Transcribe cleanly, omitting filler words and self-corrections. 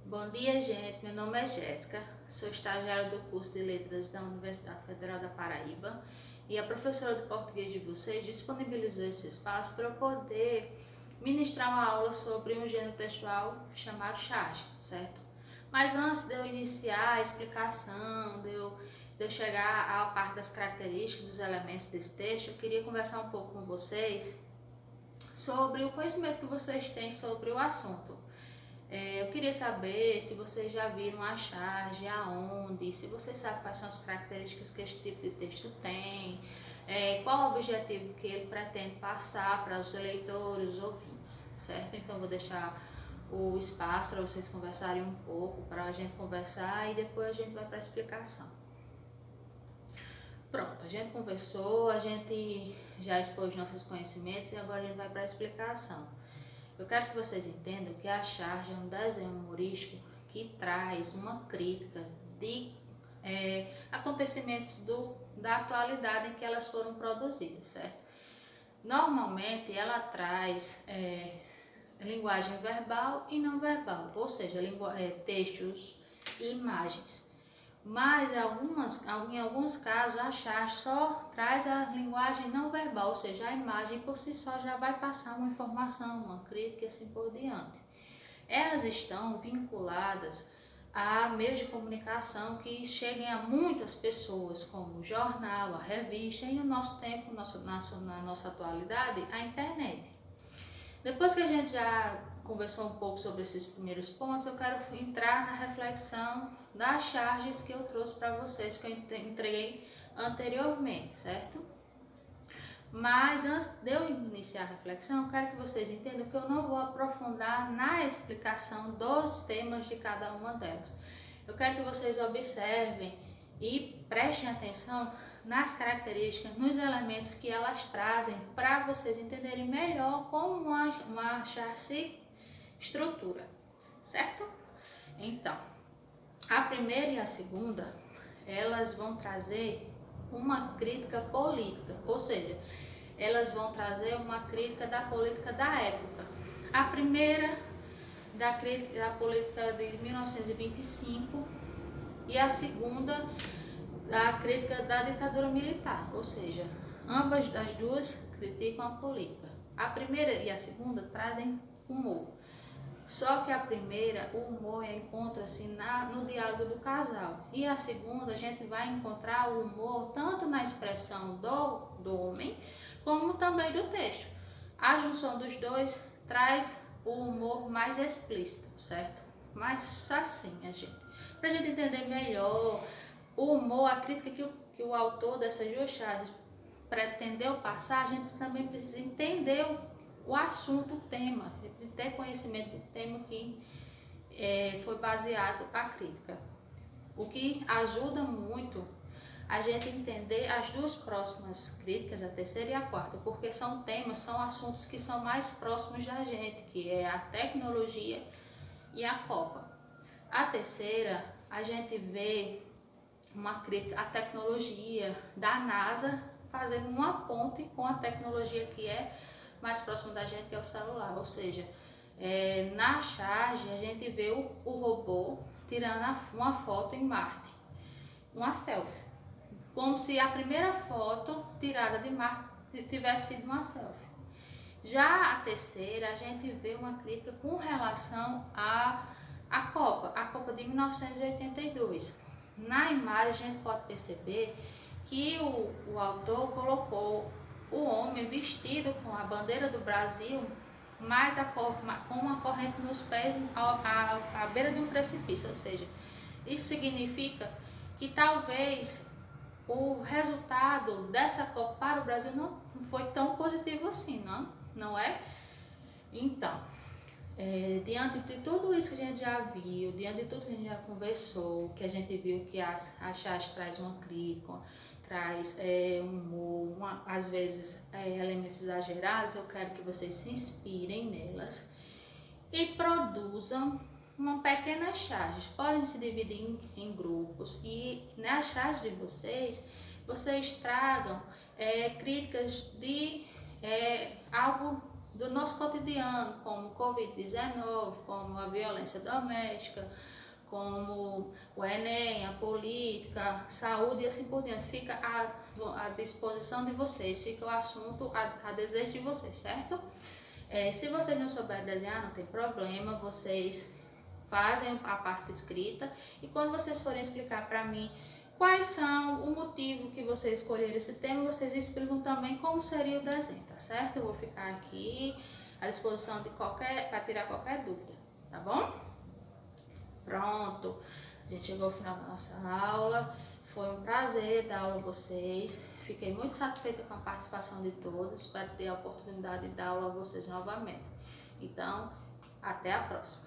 Bom dia, gente. Meu nome é Jéssica, sou estagiária do curso de Letras da Universidade Federal da Paraíba e a professora de português de vocês disponibilizou esse espaço para eu poder ministrar uma aula sobre um gênero textual chamado charge, certo? Mas antes de eu iniciar a explicação, de eu chegar à parte das características dos elementos desse texto, eu queria conversar um pouco com vocês sobre o conhecimento que vocês têm sobre o assunto. Eu queria saber se vocês já viram a charge, aonde, se vocês sabem quais são as características que esse tipo de texto tem, qual o objetivo que ele pretende passar para os leitores, os ouvintes, certo? Então, eu vou deixar o espaço para vocês conversarem um pouco, para a gente conversar e depois a gente vai para a explicação. Pronto, a gente conversou, a gente já expôs nossos conhecimentos e agora a gente vai para a explicação. Eu quero que vocês entendam que a charge é um desenho humorístico que traz uma crítica de acontecimentos da atualidade em que elas foram produzidas, certo? Normalmente ela traz linguagem verbal e não verbal, ou seja, textos e imagens. Mas em alguns casos a charge só traz a linguagem não verbal, ou seja, a imagem por si só já vai passar uma informação, uma crítica e assim por diante. Elas estão vinculadas a meios de comunicação que cheguem a muitas pessoas, como o jornal, a revista e no nosso tempo, na nossa atualidade, a internet. Depois que a gente já conversou um pouco sobre esses primeiros pontos, eu quero entrar na reflexão das charges que eu trouxe para vocês, que eu entreguei anteriormente, certo? Mas antes de eu iniciar a reflexão, eu quero que vocês entendam que eu não vou aprofundar na explicação dos temas de cada uma delas. Eu quero que vocês observem e prestem atenção nas características, nos elementos que elas trazem para vocês entenderem melhor como uma charge se estrutura, certo? Então, a primeira e a segunda, elas vão trazer uma crítica política, ou seja, elas vão trazer uma crítica da política da época. A primeira da crítica da política de 1925 e a segunda da crítica da ditadura militar, ou seja, ambas as duas criticam a política. A primeira e a segunda trazem humor. Só que a primeira, o humor encontra-se no diálogo do casal. E a segunda, a gente vai encontrar o humor tanto na expressão do homem, como também do texto. A junção dos dois traz o humor mais explícito, certo? Mas assim, pra gente entender melhor o humor, a crítica que o autor dessas duas charges pretendeu passar, a gente também precisa entender o assunto, o tema, de ter conhecimento do tema que foi baseado a crítica. O que ajuda muito a gente entender as duas próximas críticas, a terceira e a quarta, porque são temas, são assuntos que são mais próximos da gente, que é a tecnologia e a Copa. A terceira, a gente vê uma crítica à tecnologia da NASA, fazendo uma ponte com a tecnologia que é mais próxima da gente, que é o celular. Ou seja, na charge a gente vê o robô tirando uma foto em Marte, uma selfie, como se a primeira foto tirada de Marte tivesse sido uma selfie. Já a terceira, a gente vê uma crítica com relação à Copa de 1982. Na imagem a gente pode perceber que o autor colocou o homem vestido com a bandeira do Brasil, mas com uma corrente nos pés à beira de um precipício, ou seja, isso significa que talvez o resultado dessa Copa para o Brasil não foi tão positivo assim, não é? Então, diante de tudo isso que a gente já viu, diante de tudo que a gente já conversou, que a gente viu que a charge traz uma crítica, traz humor, às vezes elementos exagerados, eu quero que vocês se inspirem nelas e produzam uma pequena charge. Podem se dividir em grupos e na charge de vocês tragam críticas de algo do nosso cotidiano, como o Covid-19, como a violência doméstica, como o Enem, a política, saúde e assim por diante. Fica à disposição de vocês, fica o assunto a desejo de vocês, certo? Se vocês não souberem desenhar, não tem problema, vocês fazem a parte escrita e quando vocês forem explicar para mim quais são o motivo que vocês escolheram esse tema, vocês explicam também como seria o desenho, tá certo? Eu vou ficar aqui à disposição de para tirar qualquer dúvida, tá bom? Pronto, a gente chegou ao final da nossa aula. Foi um prazer dar aula a vocês. Fiquei muito satisfeita com a participação de todos. Espero ter a oportunidade de dar aula a vocês novamente. Então, até a próxima.